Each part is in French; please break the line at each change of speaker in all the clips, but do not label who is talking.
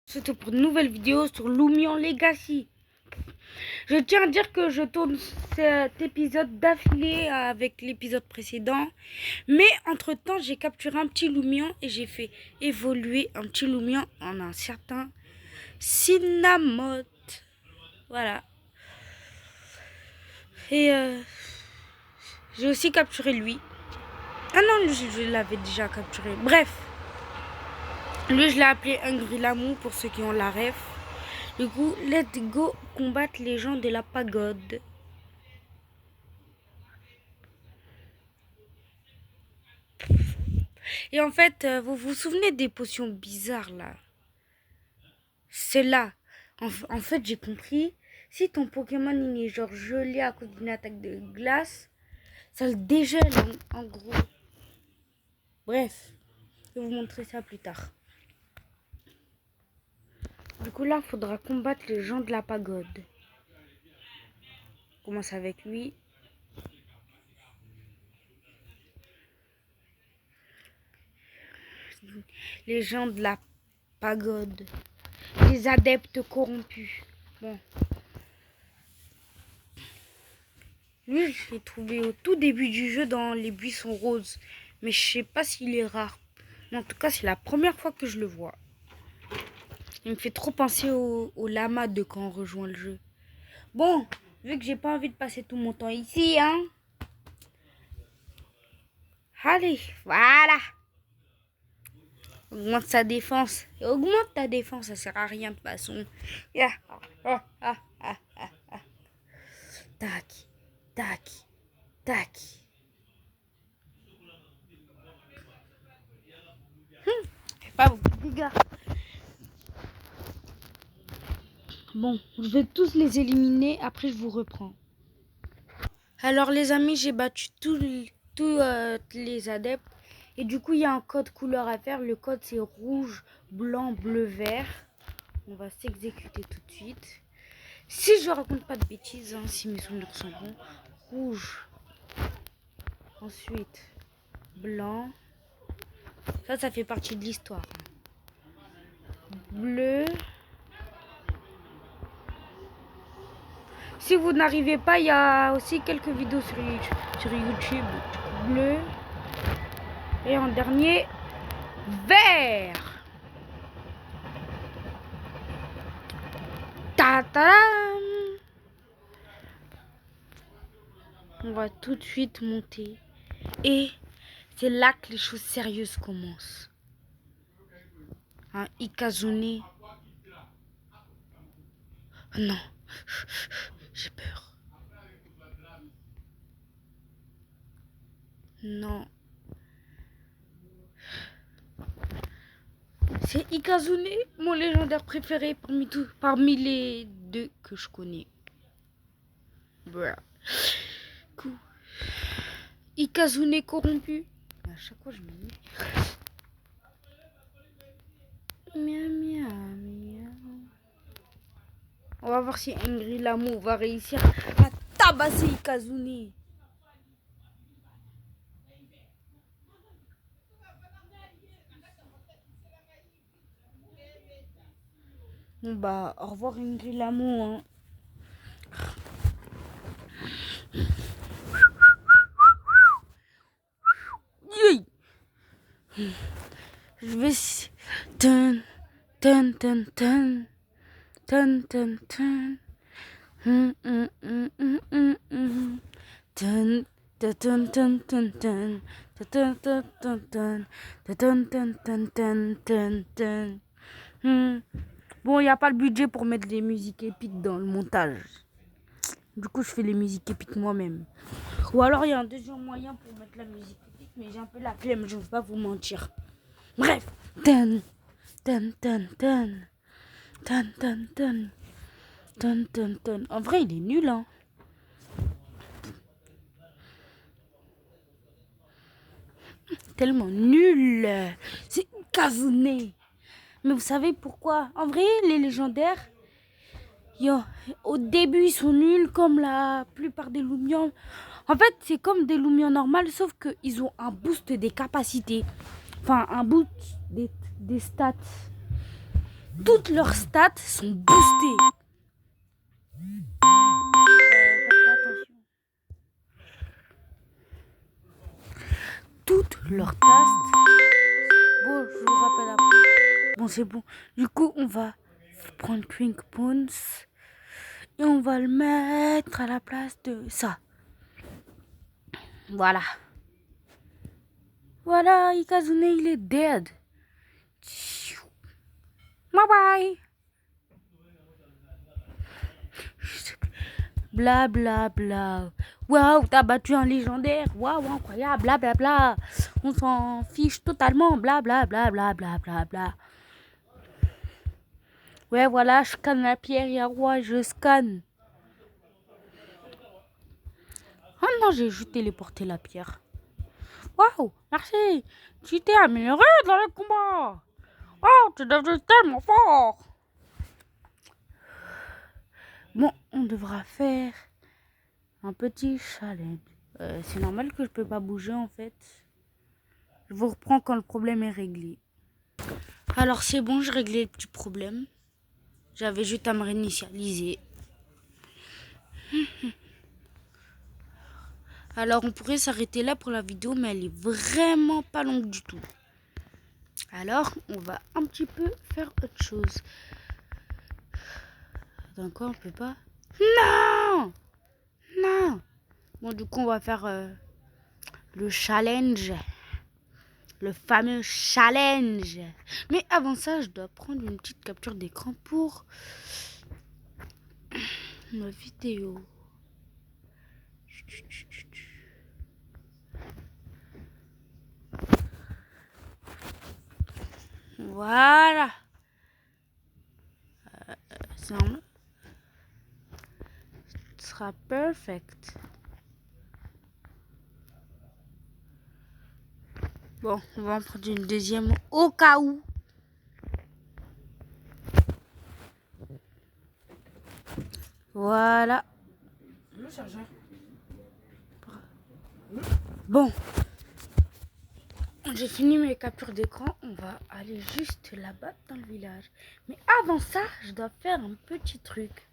C'était pour une nouvelle vidéo sur Lumion Legacy. Je tiens à dire que je tourne cet épisode d'affilée avec l'épisode précédent. Mais entre temps, j'ai capturé un petit Lumion et j'ai fait évoluer un petit Lumion en un certain Cinnamon. Voilà. Et j'ai aussi capturé lui. Ah non, lui, je l'avais déjà capturé. Bref. Lui, je l'ai appelé Hungry Lamou pour ceux qui ont la ref. Du coup, let's go combattre les gens de la pagode. Et en fait, vous vous souvenez des potions bizarres là? C'est là. En fait, j'ai compris. Si ton Pokémon il est genre gelé à cause d'une attaque de glace, ça le dégèle en gros. Bref, je vais vous montrer ça plus tard. Du coup, là, il faudra combattre les gens de la pagode. On commence avec lui. Les gens de la pagode. Les adeptes corrompus. Bon. Lui, je l'ai trouvé au tout début du jeu dans les buissons roses. Mais je sais pas s'il est rare. Mais en tout cas, c'est la première fois que je le vois. Il me fait trop penser au lama de quand on rejoint le jeu. Bon, vu que j'ai pas envie de passer tout mon temps ici, hein. Allez, voilà. Augmente sa défense. Et augmente ta défense, ça sert à rien de toute façon. Yeah. Tac, tac, tac. Pas beaucoup de dégâts. Bon, je vais tous les éliminer, après je vous reprends. Alors les amis, j'ai battu tous les adeptes. Et du coup, il y a un code couleur à faire. Le code, c'est rouge, blanc, bleu, vert. On va s'exécuter tout de suite. Si je raconte pas de bêtises, hein, si mes souvenirs sont bons. Rouge. Ensuite, blanc. Ça fait partie de l'histoire. Bleu. Si vous n'arrivez pas, il y a aussi quelques vidéos sur YouTube. Bleu. Et en dernier, vert. Ta-ta-dam. On va tout de suite monter. Et c'est là que les choses sérieuses commencent. Un Ikazune. Oh non. J'ai peur. Non. C'est Ikazune, mon légendaire préféré parmi les deux que je connais. Bruh. Cool. Ikazune corrompu. À chaque fois, je me dis. Miam, miam, miam. On va voir si Hungry Lamou va réussir à tabasser Ikazune. Bon bah, au revoir Hungry Lamou, hein. Je vais... Dun, dun, dun, dun. Dun, dun, dun. Dun, dun, dun, dun, dun, dun, dun. Dun, dun, dun, dun. Dun, dun, dun, dun, dun, dun. Bon, il n'y a pas le budget pour mettre des musiques épiques dans le montage. Du coup, je fais les musiques épiques moi-même. Ou alors, il y a un deuxième moyen pour mettre la musique épique, mais j'ai un peu la flemme, je ne vais pas vous mentir. Bref. Dun, dun, dun, dun. Dun, dun, dun. Dun, dun, dun. En vrai, il est nul, hein. Tellement nul. C'est Ikazune. Mais vous savez pourquoi? En vrai, les légendaires, au début, ils sont nuls comme la plupart des Lumions. En fait, c'est comme des Lumions normales, sauf qu'ils ont un boost des capacités. Enfin, un boost des stats. toutes leurs stats sont boostées. Faites attention. Toutes leurs stats. Bon, je vous rappelle après. Bon, c'est bon. Du coup, on va prendre Twink Bones et on va le mettre à la place de ça. Voilà. Voilà, Ikazune, il est dead. Bye bye. Bla bla bla. Waouh, t'as battu un légendaire. Waouh, incroyable. Bla bla bla. On s'en fiche totalement. Bla bla bla bla bla bla bla. Ouais, voilà, je scanne la pierre, Yaroi, je scanne. Oh non, j'ai juste téléporté la pierre. Waouh, merci. Tu t'es amélioré dans le combat. Oh, tu es devenu tellement fort. Bon, on devra faire un petit challenge. C'est normal que je peux pas bouger en fait. Je vous reprends quand le problème est réglé. Alors c'est bon, j'ai réglé le petit problème. J'avais juste à me réinitialiser. Alors on pourrait s'arrêter là pour la vidéo, mais elle est vraiment pas longue du tout. Alors on va un petit peu faire autre chose. Attends, quoi, on peut pas? Non! Non! Bon, du coup on va faire le challenge. Le fameux challenge. Mais avant ça, je dois prendre une petite capture d'écran pour ma vidéo. Voilà. Ça sera perfect. Bon, on va en prendre une deuxième au cas où. Voilà.
Le chargeur.
Bon. J'ai fini mes captures d'écran. On va aller juste là-bas dans le village. Mais avant ça, je dois faire un petit truc.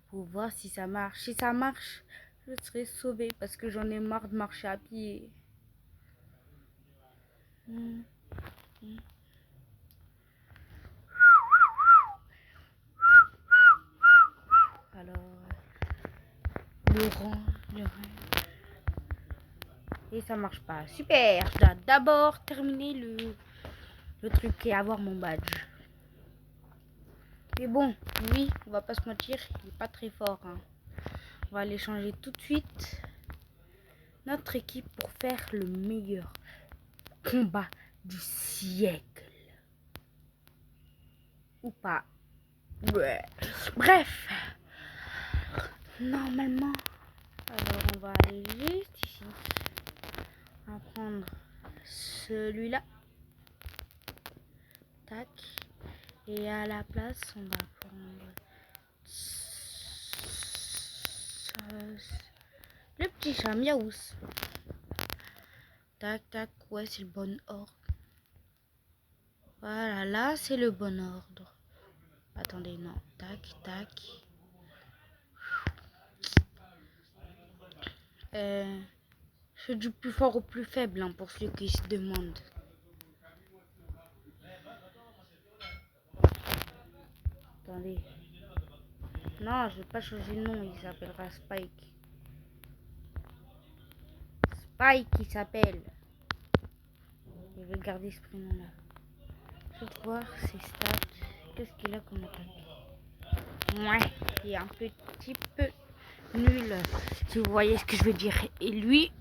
Pour voir si ça marche. Si ça marche, je serai sauvée. Parce que j'en ai marre de marcher à pied. Alors, le rang. Et ça marche pas. Super. Je dois d'abord terminer le truc et avoir mon badge. Mais bon, lui, on va pas se mentir, il est pas très fort. Hein. On va aller changer tout de suite notre équipe pour faire le meilleur combat du siècle. Ou pas. Ouais. Bref. Normalement, alors on va aller juste ici. On va prendre celui-là. Tac. Et à la place, on va prendre le petit chat Miaous. Tac, tac. Ouais, c'est le bon ordre. Voilà, là, c'est le bon ordre. Attendez, non. Tac, tac. Je fais du plus fort au plus faible, hein, pour ceux qui se demandent. Attendez. Non, je vais pas changer de nom. Il s'appellera Spike. Spike, il s'appelle. Je vais garder ce prénom-là. Je vais voir ses stats. Qu'est-ce qu'il a comme attaque? Ouais, il est un petit peu nul. Si vous voyez ce que je veux dire. Et lui,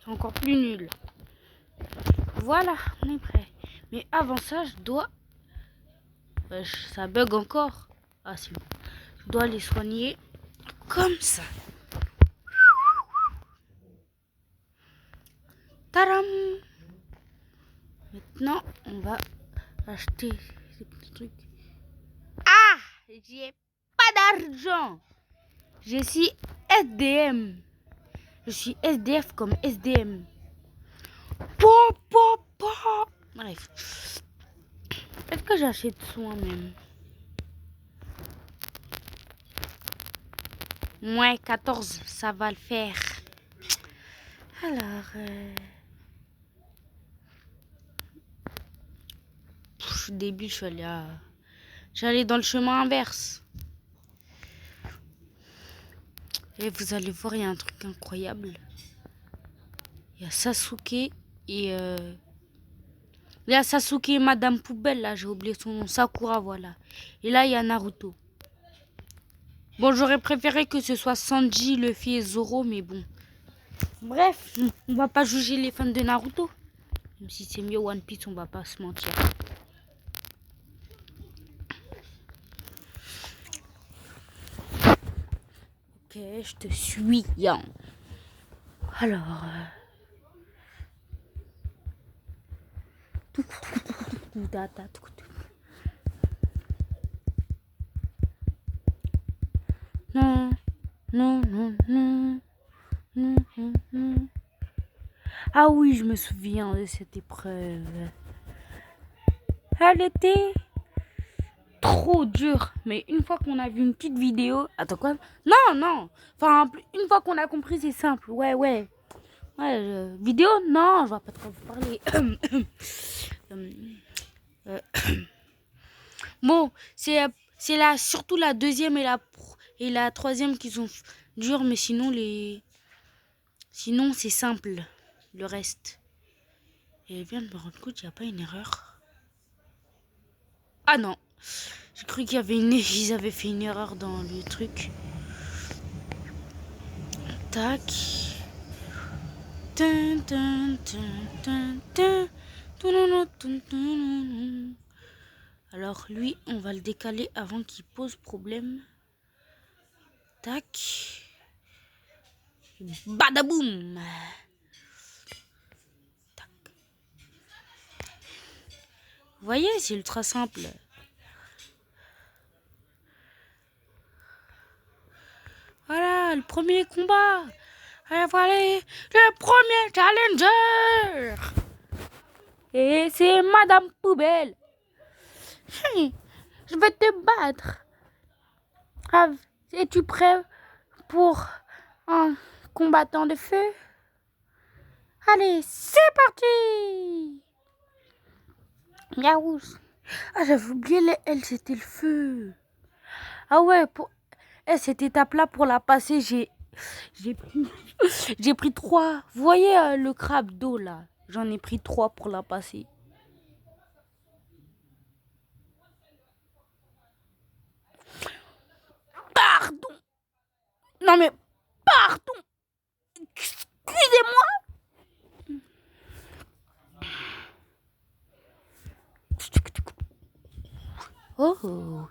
c'est encore plus nul. Voilà, on est prêt. Mais avant ça, je dois... ça bug encore. Ah, c'est bon. Je dois les soigner comme ça. Tadam! Maintenant, on va acheter ces petits trucs. Ah! J'ai pas d'argent. Je suis SDM. Je suis SDF comme SDM. Bref. Peut-être que j'achète soi-même. Ouais, 14, ça va le faire. Alors, je suis débile, j'allais dans le chemin inverse. Et vous allez voir, il y a un truc incroyable. Il y a Sasuke et... il y a Sasuke et Madame Poubelle, là, j'ai oublié son nom. Sakura, voilà. Et là, il y a Naruto. Bon, j'aurais préféré que ce soit Sanji, Luffy et Zoro, mais bon. Bref, on va pas juger les fans de Naruto. Même si c'est mieux One Piece, on va pas se mentir. Ok, je te suis. Alors... Non, non, non, non, non, non, non. Ah oui, je me souviens de cette épreuve. Elle était trop dure. Mais une fois qu'on a vu une petite vidéo... Attends, quoi? Non, non. Enfin, une fois qu'on a compris, c'est simple. Ouais, ouais. Ouais, vidéo? Non, je vais pas trop vous parler. Bon, c'est surtout la deuxième et la troisième qui sont dures, mais sinon c'est simple, le reste. Et je viens de me rendre compte qu'il n'y a pas une erreur. Ah non, j'ai cru qu'ils avaient fait une erreur dans le truc. Tac. Alors lui, on va le décaler avant qu'il pose problème. Tac. Badaboum. Tac. Vous voyez, c'est ultra simple. Voilà, le premier combat. Et voilà, le premier challenger. Et c'est Madame Poubelle. Je vais te battre. Es-tu prêt pour un combattant de feu? Allez, c'est parti! Miaou. Ah, j'avais oublié elle, c'était le feu. Ah ouais, cette étape-là, pour la passer, j'ai pris 3. Vous voyez le crabe d'eau, là? J'en ai pris 3 pour la passer. Pardon! Non mais, pardon! Excusez-moi! Oh!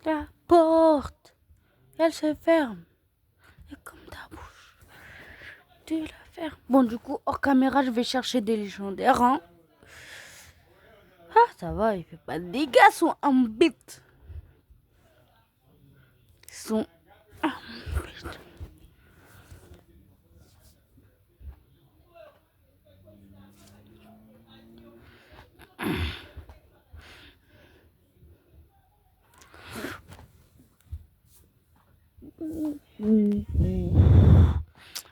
La porte, elle se ferme. Et comme ta bouche, tu la fermes. Bon, du coup, hors caméra, je vais chercher des légendaires. Hein. Ah, ça va, il fait pas de dégâts, sont en bite. Ils sont en bite.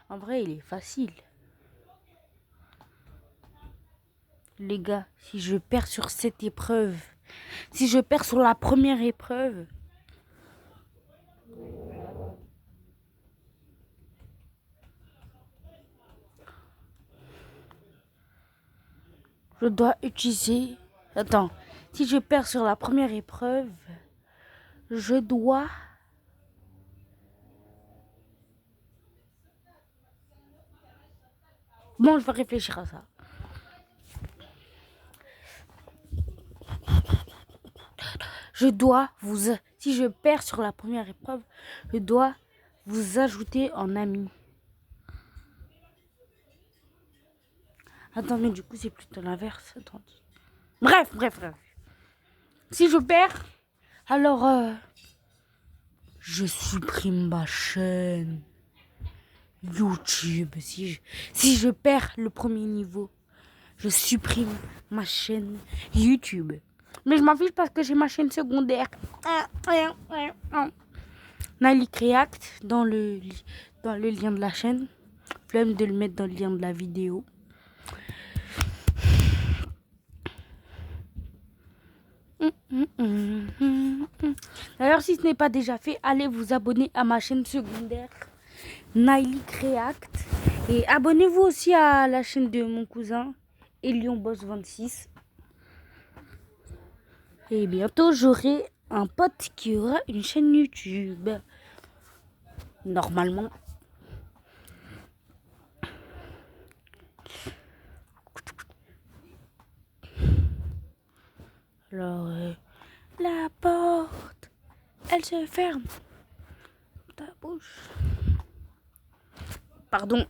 En vrai, il est facile. Les gars, si je perds sur cette épreuve, si je perds sur la première épreuve, je dois utiliser... Attends, si je perds sur la première épreuve, je dois... Bon, je vais réfléchir à ça. Je dois vous... Si je perds sur la première épreuve, je dois vous ajouter en ami. Attends, mais du coup, c'est plutôt l'inverse. Attends. Bref. Si je perds, alors... je supprime ma chaîne YouTube. Si je perds le premier niveau, je supprime ma chaîne YouTube. Mais je m'en fiche parce que j'ai ma chaîne secondaire. Nali React dans le lien de la chaîne. Flemme de le mettre dans le lien de la vidéo. D'ailleurs, si ce n'est pas déjà fait, allez vous abonner à ma chaîne secondaire Nali React. Et abonnez-vous aussi à la chaîne de mon cousin Elion Boss 26. Et bientôt, j'aurai un pote qui aura une chaîne YouTube. Normalement. Alors, la porte, elle se ferme. Ta bouche. Pardon.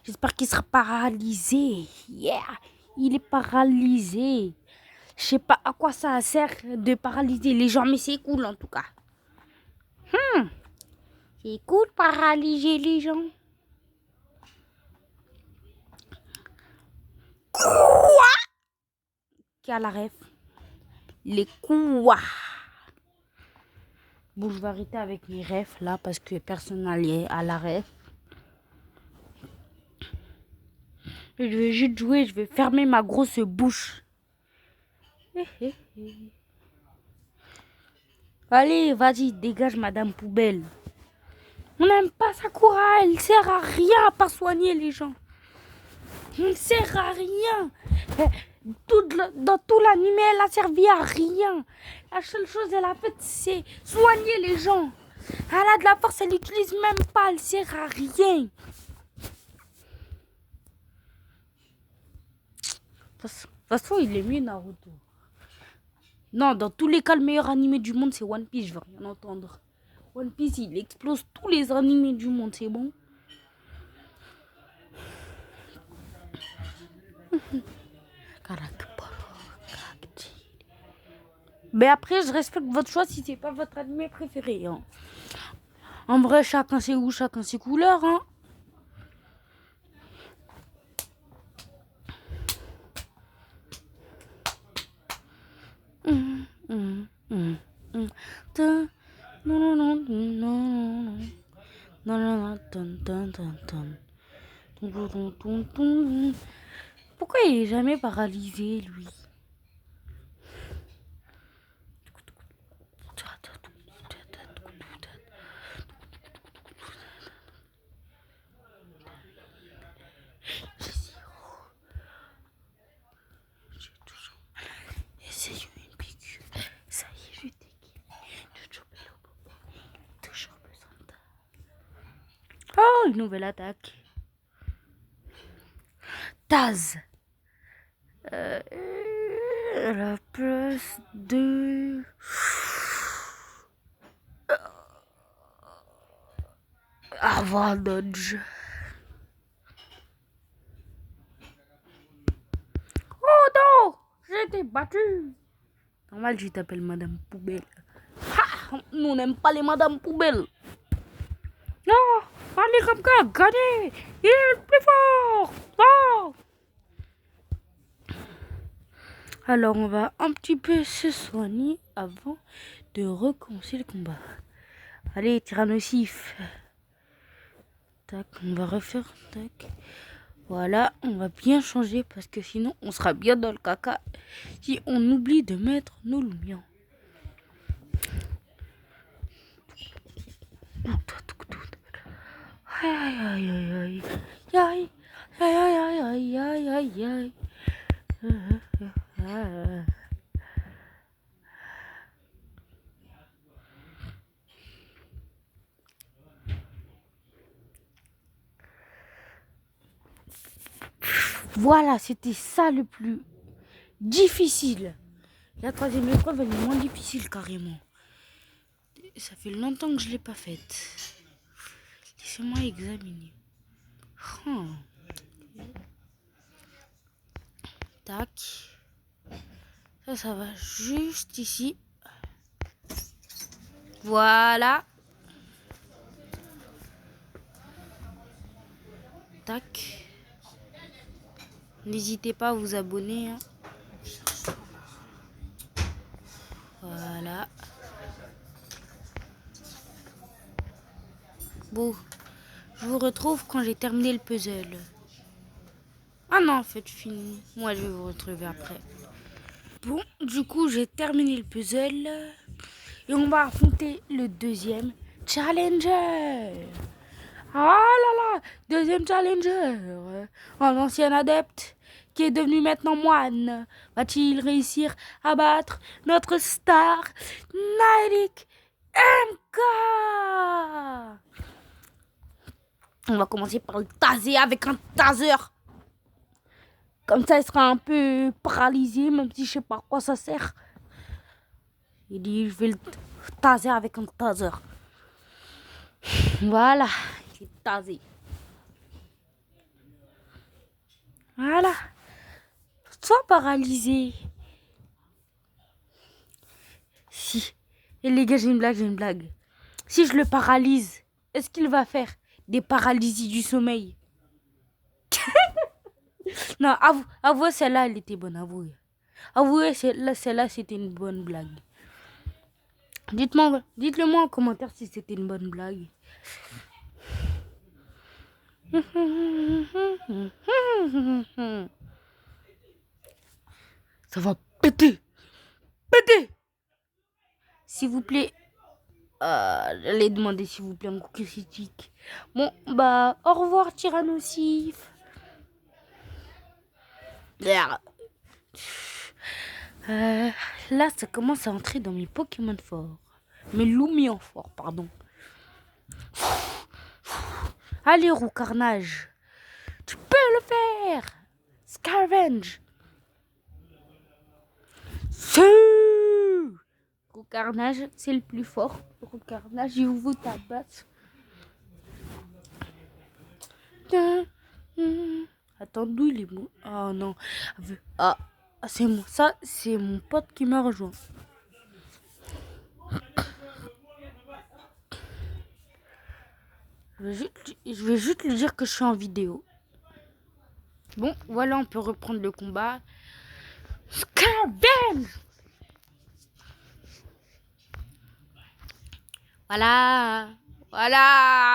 J'espère qu'il sera paralysé. Yeah, il est paralysé. Je sais pas à quoi ça sert de paralyser les gens, mais c'est cool en tout cas. C'est cool paralyser les gens. Quoi? Qui a la ref? Les quoi? Bon, je vais arrêter avec les refs là parce que personne n'a à la ref. Je vais juste jouer, je vais fermer ma grosse bouche. Allez, vas-y, dégage Madame Poubelle. On n'aime pas Sakura, elle sert à rien à part soigner les gens. Elle sert à rien. Dans tout l'anime, elle a servi à rien. La seule chose qu'elle a faite, c'est soigner les gens. Elle a de la force, elle n'utilise même pas, elle sert à rien. De toute façon, il est mieux Naruto. Non, dans tous les cas, le meilleur animé du monde, c'est One Piece. Je veux rien entendre. One Piece, il explose tous les animés du monde, c'est bon. Mais après, je respecte votre choix si c'est pas votre animé préféré. Hein. En vrai, chacun ses goûts, chacun ses couleurs. Hein. Pourquoi il est jamais paralysé, lui? Essayons une piqûre. Ça y est, je t'ai toujours besoin de... Oh, une nouvelle attaque. Taz. La place de... Avant Dodge. Oh non, j'ai été battu. Normal, je t'appelle Madame Poubelle. Ha, nous n'aimons pas les Madame Poubelle. Non, allez comme ça, gagnez. Il est le plus fort. Oh. Alors, on va un petit peu se soigner avant de recommencer le combat. Allez, Tyrannosif. Tac, on va refaire. Tac. Voilà, on va bien changer parce que sinon on sera bien dans le caca si on oublie de mettre nos lumières. Aïe aïe aïe aïe aïe aïe aïe aïe aïe aïe. Voilà, c'était ça le plus difficile. La troisième épreuve, elle est moins difficile carrément. Ça fait longtemps que je ne l'ai pas faite. Laissez-moi examiner. Tac. Ça va juste ici. Voilà. Tac. N'hésitez pas à vous abonner. Hein. Voilà. Bon, je vous retrouve quand j'ai terminé le puzzle. Ah non, en fait, fini. Moi, je vais vous retrouver après. Bon, du coup, j'ai terminé le puzzle. Et on va affronter le deuxième challenger. Ah là là, deuxième challenger. Un ancien adepte qui est devenu maintenant moine. Va-t-il réussir à battre notre star, Nairik MK? On va commencer par le taser avec un taser. Comme ça, il sera un peu paralysé, même si je sais pas à quoi ça sert. Il dit, je vais le taser avec un taser. Voilà, il est tasé. Voilà. Sois paralysé. Si. Et les gars, j'ai une blague. Si je le paralyse, est-ce qu'il va faire des paralysies du sommeil? Non, avouez, celle-là, elle était bonne, avouez. Avouez, celle-là, c'était une bonne blague. Dites-le moi en commentaire si c'était une bonne blague. Ça va péter. Péter. S'il vous plaît. J'allais demander s'il vous plaît un coup critique. Bon, bah, au revoir, Tyrannosif. Là, ça commence à entrer dans mes Pokémon forts. Mes Lumion forts, pardon. Allez, Roux Carnage. Tu peux le faire. Scaravenge. Roux Carnage, c'est le plus fort. Roux Carnage, je vous tabasse. Attends, d'où il est bon? Oh non. Ah, c'est moi. Ça, c'est mon pote qui m'a rejoint. Je vais juste lui dire que je suis en vidéo. Bon, voilà, on peut reprendre le combat. Scaravenge! Voilà. Voilà.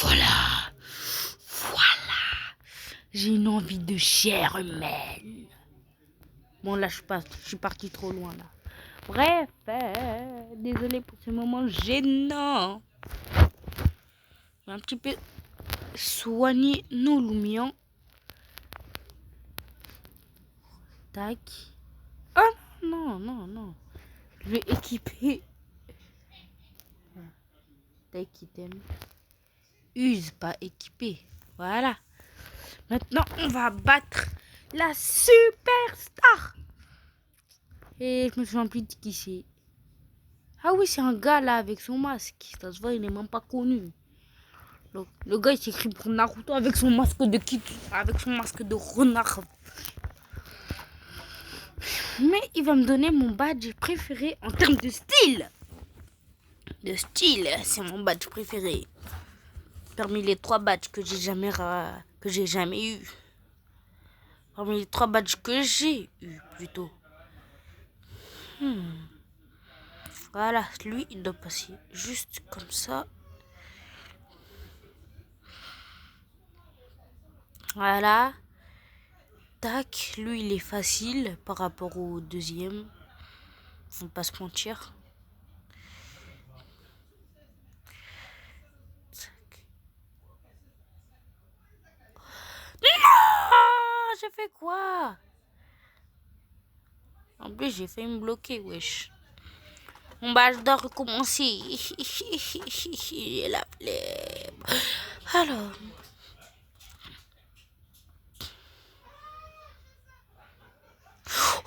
Voilà. Voilà. J'ai une envie de chair humaine. Bon, là, je suis parti trop loin, là. Bref, désolé pour ce moment gênant. Un petit peu soigner nos lumions. Tac. Oh non, non, non. Je vais équiper. Tac, item. Use, pas équipé. Voilà. Maintenant, on va battre la superstar. Et je me souviens plus de qui c'est. Ah oui, c'est un gars là avec son masque. Ça se voit, il n'est même pas connu. Donc, le gars, il s'écrit pour Naruto avec son masque de Kitu, avec son masque de renard. Mais il va me donner mon badge préféré en termes de style. De style, c'est mon badge préféré. Parmi les 3 badges que j'ai jamais eu. Parmi les 3 badges que j'ai eu plutôt. Voilà, lui, il doit passer juste comme ça. Voilà. Tac, lui, il est facile par rapport au deuxième. On va pas se mentir. Tac. Non, j'ai fait quoi? En plus, j'ai failli me bloquer, wesh. Bon, bah, je dois recommencer. J'ai la flemme. Alors.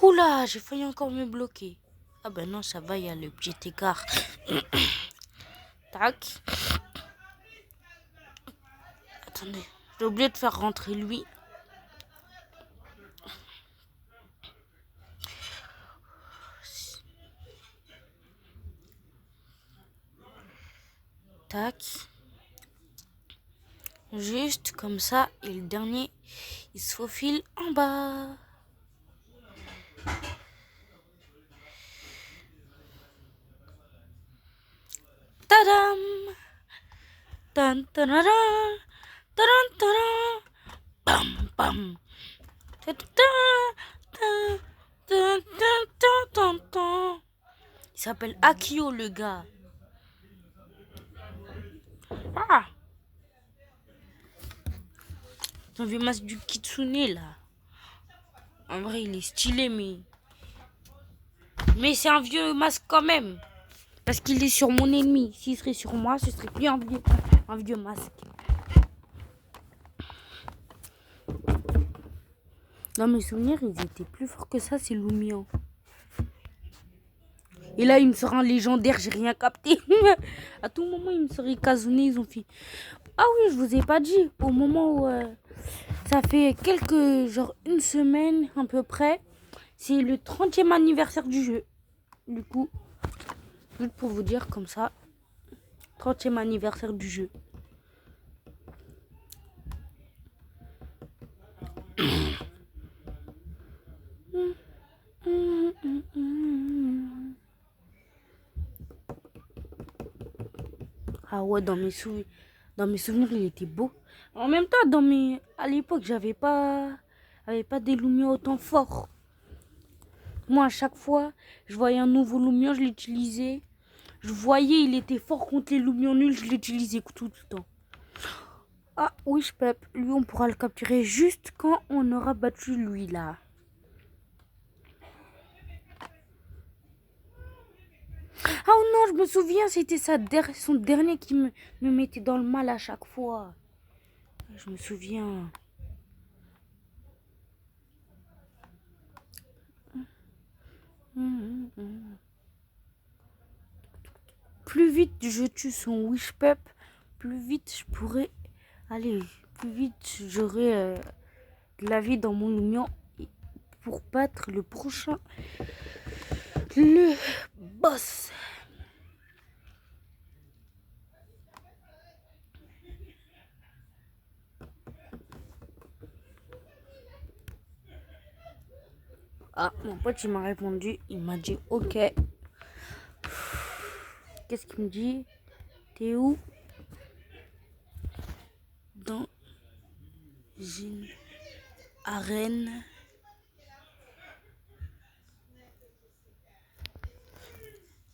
Oula, j'ai failli encore me bloquer. Ah ben non, ça va, il y a le petit écart. Tac. Attends, Attendez, j'ai oublié de faire rentrer lui. Tac. Juste comme ça. Et le dernier, il se faufile en bas. Tadam! Tan, tadadam, tadam, tadam, bam, bam. Ta, ta, ta, ta, ta, ta, ta, ta. Il s'appelle Akio, le gars. Ah! Ton vieux masque du Kitsune, là. En vrai, il est stylé, mais c'est un vieux masque quand même. Parce qu'il est sur mon ennemi. S'il serait sur moi, ce serait plus un vieux masque. Dans mes souvenirs, ils étaient plus forts que ça, c'est Lumion. Et là, il me sera un légendaire, j'ai rien capté. À tout moment, il me serait Kazune, ils ont fait. Ah oui, je vous ai pas dit. Au moment où ça fait genre une semaine à peu près, c'est le 30e anniversaire du jeu. Du coup, juste pour vous dire comme ça, 30e anniversaire du jeu. Ah ouais, dans mes souvenirs, il était beau. En même temps, à l'époque, j'avais pas des Lumions autant forts. Moi, à chaque fois, je voyais un nouveau Lumion, je l'utilisais. Je voyais, il était fort contre les Lumions nuls, je l'utilisais tout le temps. Ah oui, je peux. Lui, on pourra le capturer juste quand on aura battu lui, là. Ah non, je me souviens, c'était son dernier qui me mettait dans le mal à chaque fois. Je me souviens. Plus vite je tue son Wish Pup, plus vite je pourrais aller. Plus vite j'aurai de la vie dans mon Lumion pour battre le prochain. Le boss. Ah, mon pote, il m'a répondu. Il m'a dit ok. Qu'est-ce qu'il me dit? T'es où? Dans une arène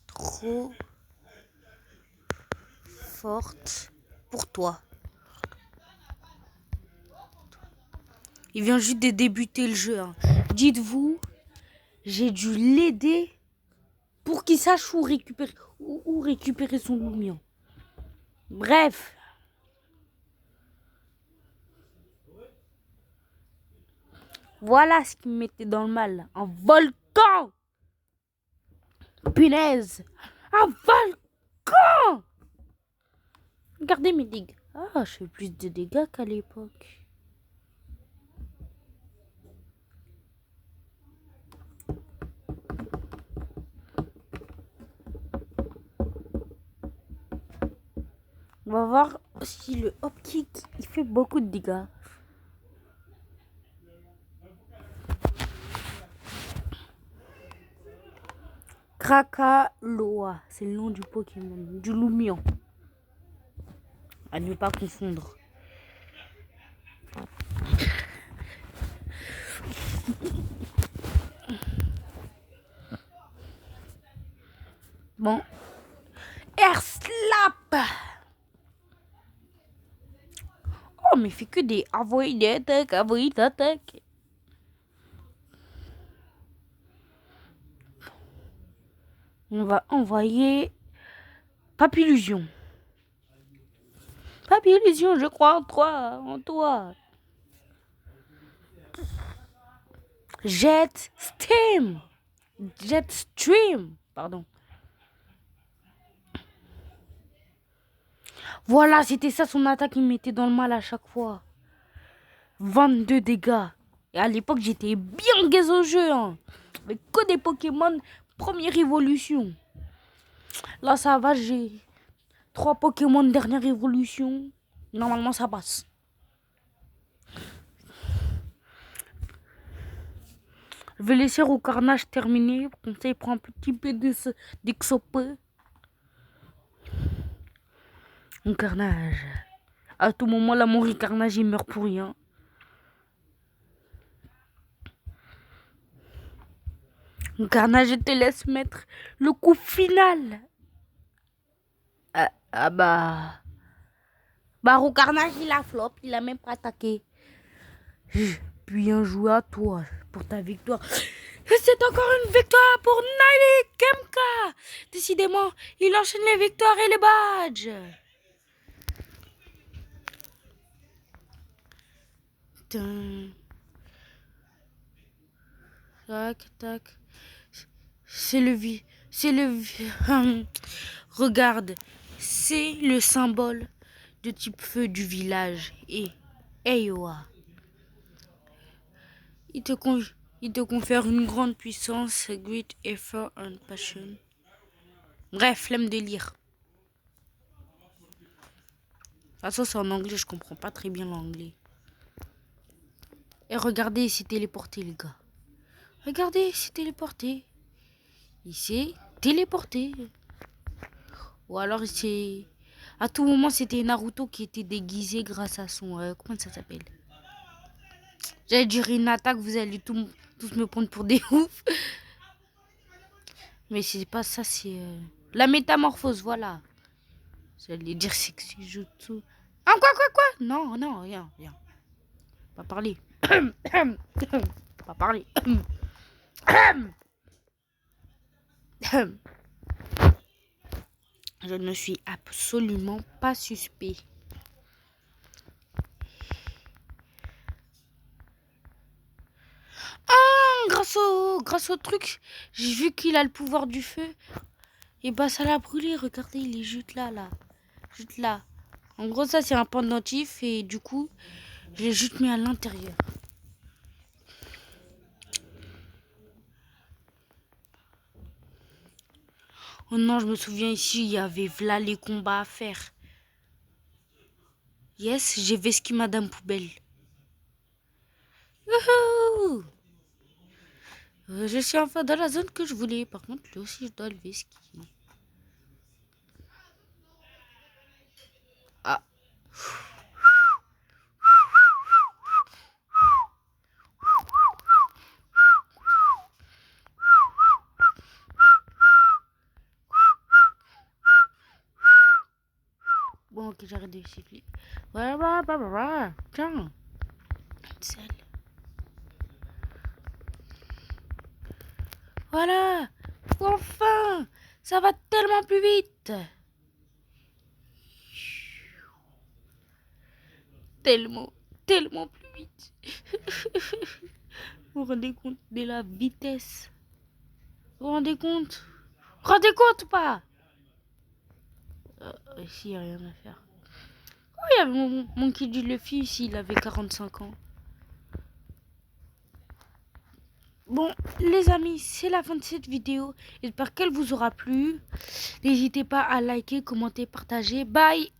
trop forte pour toi. Il vient juste de débuter le jeu. Hein. Dites-vous, j'ai dû l'aider pour qu'il sache où récupérer son Lumion. Bref. Voilà ce qui me mettait dans le mal. Un volcan. Punaise. Un volcan. Regardez mes dégâts. Ah, je fais plus de dégâts qu'à l'époque. On va voir si le hop kick il fait beaucoup de dégâts. Krakaloa, c'est le nom du Pokémon, du Lumion. À ne pas confondre. Bon. Air slap. Oh, mais il fait que des avoid attack. On va envoyer Papillusion. Papillusion, je crois en toi. Jetstream, pardon. Voilà, c'était ça son attaque, il me mettait dans le mal à chaque fois. 22 dégâts. Et à l'époque, j'étais bien gaze au jeu. Hein. Avec que des Pokémon première évolution. Là, ça va, j'ai 3 Pokémon dernière évolution. Normalement, ça passe. Je vais laisser au carnage terminer. Comme ça, il prend un petit peu d'exopé. Mon carnage. À tout moment, là, mon carnage, il meurt pour rien. Mon carnage, je te laisse mettre le coup final. Ah bah. Bah, au carnage, il a flop. Il a même pas attaqué. Bien joué à toi pour ta victoire. C'est encore une victoire pour Nile Kemka. Décidément, il enchaîne les victoires et les badges. Tac, tac. C'est regarde, c'est le symbole de type feu du village. Et Eyoa. Il te confère une grande puissance, great effort and passion. Bref, flemme de lire. De toute façon, c'est en anglais, je comprends pas très bien l'anglais. Et regardez, il s'est téléporté, les gars. Regardez, il s'est téléporté. Il s'est téléporté. Ou alors, c'est... À tout moment, c'était Naruto qui était déguisé grâce à son... comment ça s'appelle? J'allais dire une attaque, vous allez tous me prendre pour des oufs. Mais c'est pas ça, c'est... la métamorphose, voilà. J'allais dire sexy jutsu. Ah, quoi? Non, rien. Pas parler. Pas parler. Je ne suis absolument pas suspect. Ah, grâce au truc, j'ai vu qu'il a le pouvoir du feu. Et bah ça l'a brûlé, regardez, il est juste là. Juste là. En gros, ça c'est un pendentif et du coup, je l'ai juste mis à l'intérieur. Oh non, je me souviens ici, il y avait là les combats à faire. Yes, j'ai vesqué Madame Poubelle. Wouhou! Je suis enfin dans la zone que je voulais. Par contre, lui aussi, je dois le vesquer. Ah. Bon, ok, j'arrête de siffler. Tiens. Celle. Voilà. Enfin. Ça va tellement plus vite. Tellement plus vite. Vous vous rendez compte de la vitesse? Vous vous rendez compte? Rendez compte ou pas? Ici, il n'y a rien à faire. Oh, il y avait mon Kid Luffy ici, il avait 45 ans. Bon, les amis, c'est la fin de cette vidéo. J'espère qu'elle vous aura plu. N'hésitez pas à liker, commenter, partager. Bye!